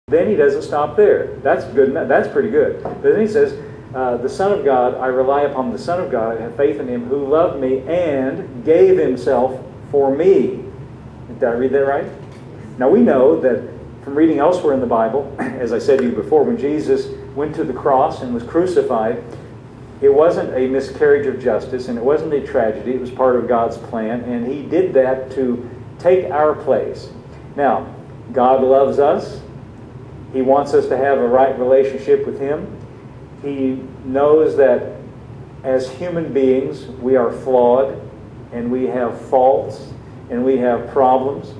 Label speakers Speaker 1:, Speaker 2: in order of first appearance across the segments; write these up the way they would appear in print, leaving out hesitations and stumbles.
Speaker 1: Then he doesn't stop there. That's good. That's pretty good. But then he says, the Son of God, I rely upon the Son of God, I have faith in him who loved me and gave himself for me. Did I read that right? Now we know that from reading elsewhere in the Bible, as I said to you before, when Jesus went to the cross and was crucified, it wasn't a miscarriage of justice and it wasn't a tragedy. It was part of God's plan, and he did that to take our place. Now, God loves us. He wants us to have a right relationship with him. He knows that as human beings, we are flawed and we have faults and we have problems.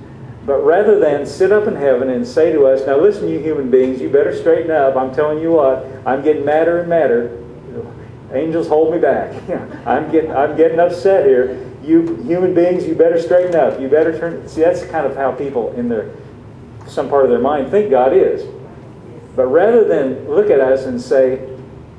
Speaker 1: But rather than sit up in heaven and say to us, now listen, you human beings, you better straighten up. I'm telling you what, I'm getting madder and madder. Angels, hold me back. I'm getting upset here. You human beings, you better straighten up. You better turn. See, that's kind of how people in some part of their mind think God is. But rather than look at us and say,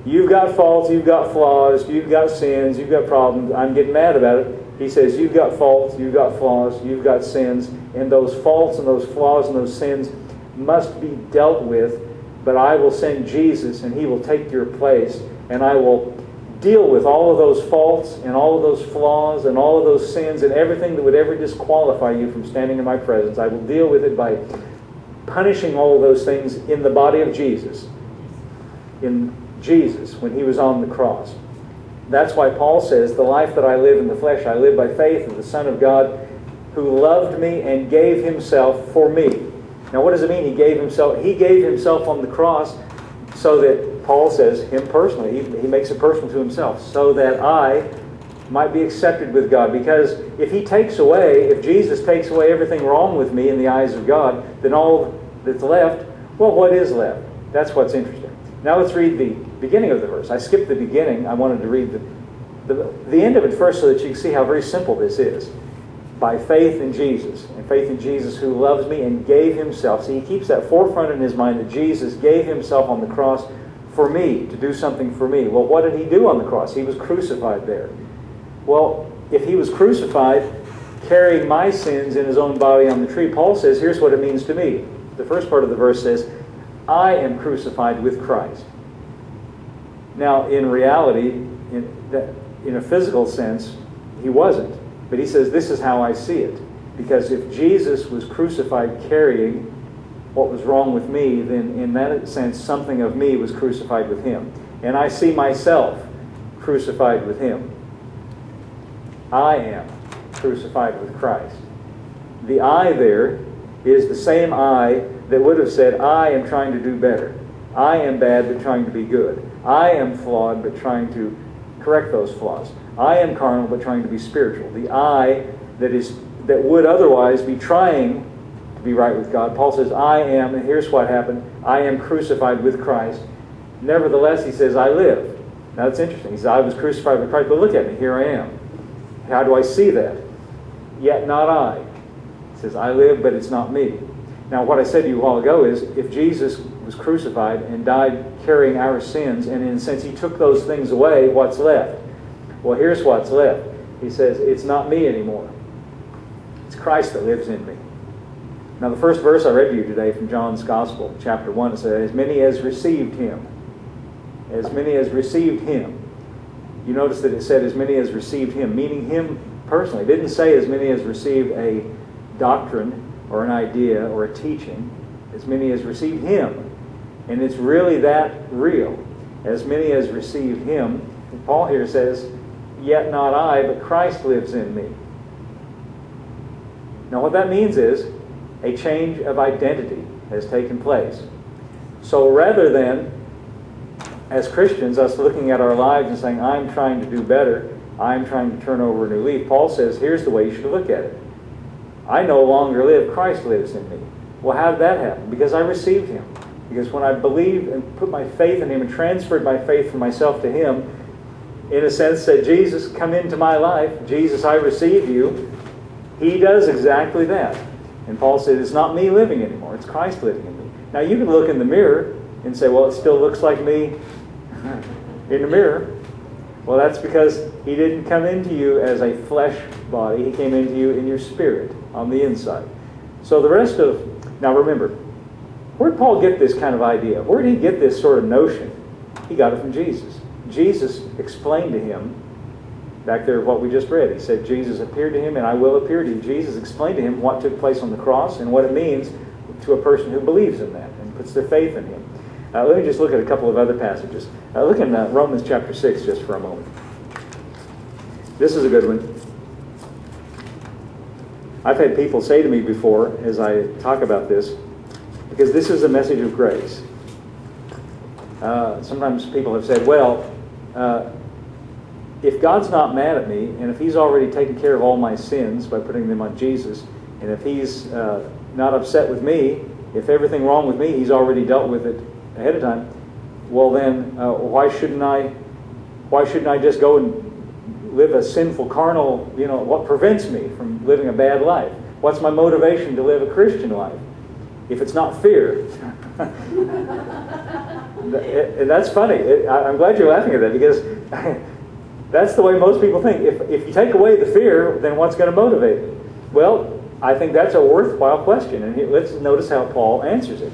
Speaker 1: you've got faults, you've got flaws, you've got sins, you've got problems, I'm getting mad about it. He says, you've got faults, you've got flaws, you've got sins, and those faults and those flaws and those sins must be dealt with, but I will send Jesus and he will take your place, and I will deal with all of those faults and all of those flaws and all of those sins and everything that would ever disqualify you from standing in my presence. I will deal with it by punishing all of those things in the body of Jesus. In Jesus, when he was on the cross. That's why Paul says, the life that I live in the flesh, I live by faith of the Son of God who loved me and gave himself for me. Now what does it mean he gave himself? He gave himself on the cross so that, Paul says, him personally, he makes it personal to himself, so that I might be accepted with God. Because if Jesus takes away everything wrong with me in the eyes of God, then all that's left, well, what is left? That's what's interesting. Now let's read the beginning of the verse. I skipped the beginning. I wanted to read the end of it first so that you can see how very simple this is. By faith in Jesus, and faith in Jesus who loves me and gave himself. See, he keeps that forefront in his mind that Jesus gave himself on the cross for me, to do something for me. Well, what did he do on the cross? He was crucified there. Well, if he was crucified, carrying my sins in his own body on the tree, Paul says, here's what it means to me. The first part of the verse says, I am crucified with Christ. Now, in reality, in a physical sense, he wasn't. But he says, this is how I see it. Because if Jesus was crucified carrying what was wrong with me, then in that sense, something of me was crucified with him. And I see myself crucified with him. I am crucified with Christ. The I there is the same I that would have said, I am trying to do better. I am bad but trying to be good. I am flawed but trying to correct those flaws. I am carnal but trying to be spiritual. The I that would otherwise be trying to be right with God. Paul says, I am, and here's what happened, I am crucified with Christ. Nevertheless, he says, I live. Now that's interesting. He says, I was crucified with Christ, but look at me, here I am. How do I see that? Yet not I. He says, I live, but it's not me. Now what I said to you a while ago is, if Jesus was crucified and died carrying our sins, and in a sense he took those things away, what's left? Well, here's what's left. He says, it's not me anymore. It's Christ that lives in me. Now the first verse I read to you today from John's Gospel, chapter 1, it says, as many as received him. As many as received him. You notice that it said as many as received him, meaning him personally. It didn't say as many as received a doctrine or an idea or a teaching. As many as received him. And it's really that real. As many as received him. And Paul here says, yet not I, but Christ lives in me. Now what that means is a change of identity has taken place. So rather than, as Christians, us looking at our lives and saying, I'm trying to do better, I'm trying to turn over a new leaf, Paul says, here's the way you should look at it. I no longer live, Christ lives in me. Well, how did that happen? Because I received him. Because when I believed and put my faith in him and transferred my faith from myself to him, in a sense said, Jesus, come into my life. Jesus, I receive you. He does exactly that. And Paul said, it's not me living anymore. It's Christ living in me. Now you can look in the mirror and say, well, it still looks like me in the mirror. Well, that's because he didn't come into you as a flesh body. He came into you in your spirit, on the inside. So the rest of, now remember, Where did Paul get this kind of idea? Where did he get this sort of notion? He got it from Jesus. Jesus explained to him, back there what we just read, he said, Jesus appeared to him and I will appear to you. Jesus explained to him what took place on the cross and what it means to a person who believes in that and puts their faith in him. Let me just look at a couple of other passages. Look in Romans chapter 6 just for a moment. This is a good one. I've had people say to me before as I talk about this, because this is a message of grace. Sometimes people have said, well, if God's not mad at me, and if He's already taken care of all my sins by putting them on Jesus, and if He's not upset with me, if everything wrong with me, He's already dealt with it ahead of time, well then, why shouldn't I just go and live a sinful, carnal, what prevents me from living a bad life? What's my motivation to live a Christian life? If it's not fear. That's funny. I'm glad you're laughing at that, because that's the way most people think. If you take away the fear, then what's going to motivate me? Well, I think that's a worthwhile question. And let's notice how Paul answers it,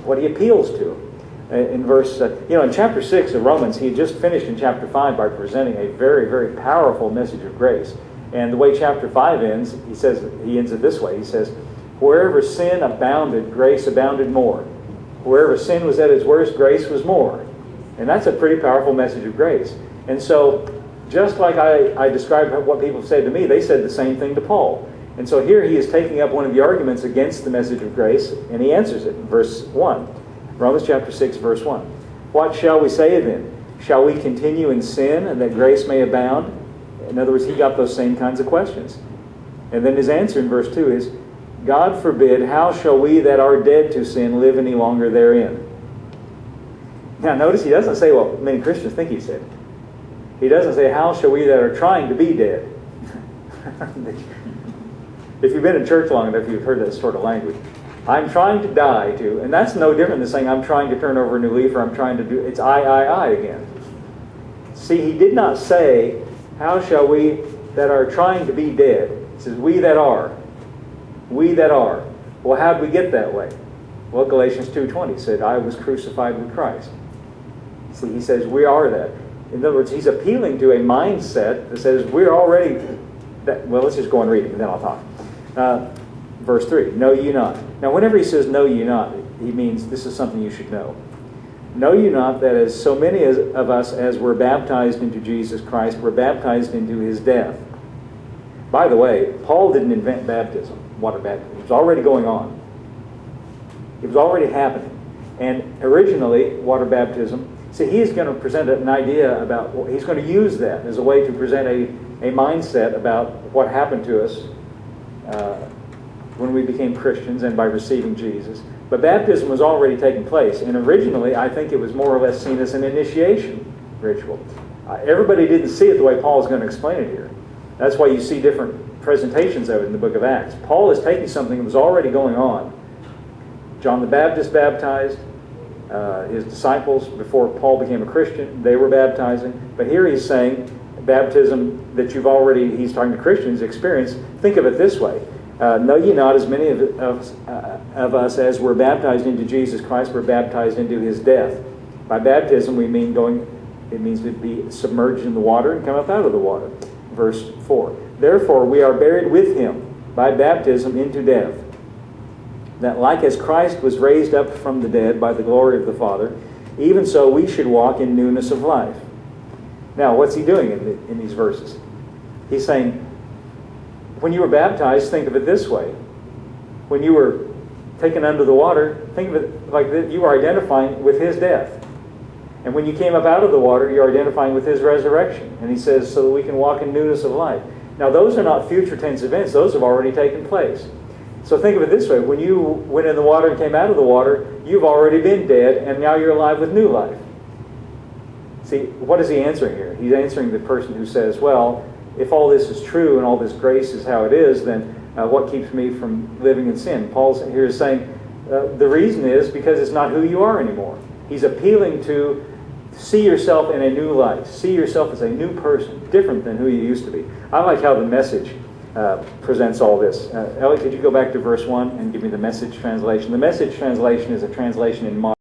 Speaker 1: what he appeals to. In verse, in chapter 6 of Romans, he had just finished in chapter 5 by presenting a very, very powerful message of grace. And the way chapter 5 ends, he ends it this way. He says, wherever sin abounded, grace abounded more. Wherever sin was at its worst, grace was more. And that's a pretty powerful message of grace. And so, just like I described what people said to me, they said the same thing to Paul. And so here he is taking up one of the arguments against the message of grace, and he answers it in verse 1. Romans chapter 6, verse 1. What shall we say then? Shall we continue in sin, and that grace may abound? In other words, he got those same kinds of questions. And then his answer in verse 2 is, God forbid, how shall we that are dead to sin live any longer therein? Now notice he doesn't say what many Christians think he said. He doesn't say, how shall we that are trying to be dead? If you've been in church long enough, you've heard that sort of language. I'm trying to die to, and that's no different than saying I'm trying to turn over a new leaf, or I'm trying to do, it's I again. See, he did not say, how shall we that are trying to be dead? He says, we that are. We that are. Well, how did we get that way? Well, Galatians 2:20 said, I was crucified with Christ. See, he says, we are that. In other words, he's appealing to a mindset that says, we're already, well, let's just go and read it, and then I'll talk. Verse 3, know ye not. Now, whenever he says, know ye not, he means this is something you should know. Know ye not that as so many of us as were baptized into Jesus Christ were baptized into his death? By the way, Paul didn't invent baptism, water baptism. It was already going on. It was already happening. And originally, water baptism, see, he's going to present an idea about, he's going to use that as a way to present a mindset about what happened to us when we became Christians and by receiving Jesus. But baptism was already taking place. And originally, I think it was more or less seen as an initiation ritual. Everybody didn't see it the way Paul is going to explain it here. That's why you see different presentations of it in the book of Acts. Paul is taking something that was already going on. John the Baptist baptized. His disciples, before Paul became a Christian, they were baptizing. But here he's saying baptism that you've already, he's talking to Christians, experienced. Think of it this way. Know ye not as many of us as were baptized into Jesus Christ were baptized into his death? By baptism we mean it means to be submerged in the water and come up out of the water. Verse 4. Therefore we are buried with him by baptism into death, that like as Christ was raised up from the dead by the glory of the Father, even so we should walk in newness of life. Now, what's he doing in these verses? He's saying, when you were baptized, think of it this way. When you were taken under the water, think of it like that you were identifying with his death. And when you came up out of the water, you're identifying with his resurrection. And he says, so that we can walk in newness of life. Now, those are not future tense events. Those have already taken place. So think of it this way. When you went in the water and came out of the water, you've already been dead, and now you're alive with new life. See, what is he answering here? He's answering the person who says, well, if all this is true and all this grace is how it is, then what keeps me from living in sin? Paul here is saying the reason is because it's not who you are anymore. He's appealing to see yourself in a new light. See yourself as a new person, different than who you used to be. I like how the Message presents all this. Ellie, could you go back to verse 1 and give me the Message translation? The Message translation is a translation in modern.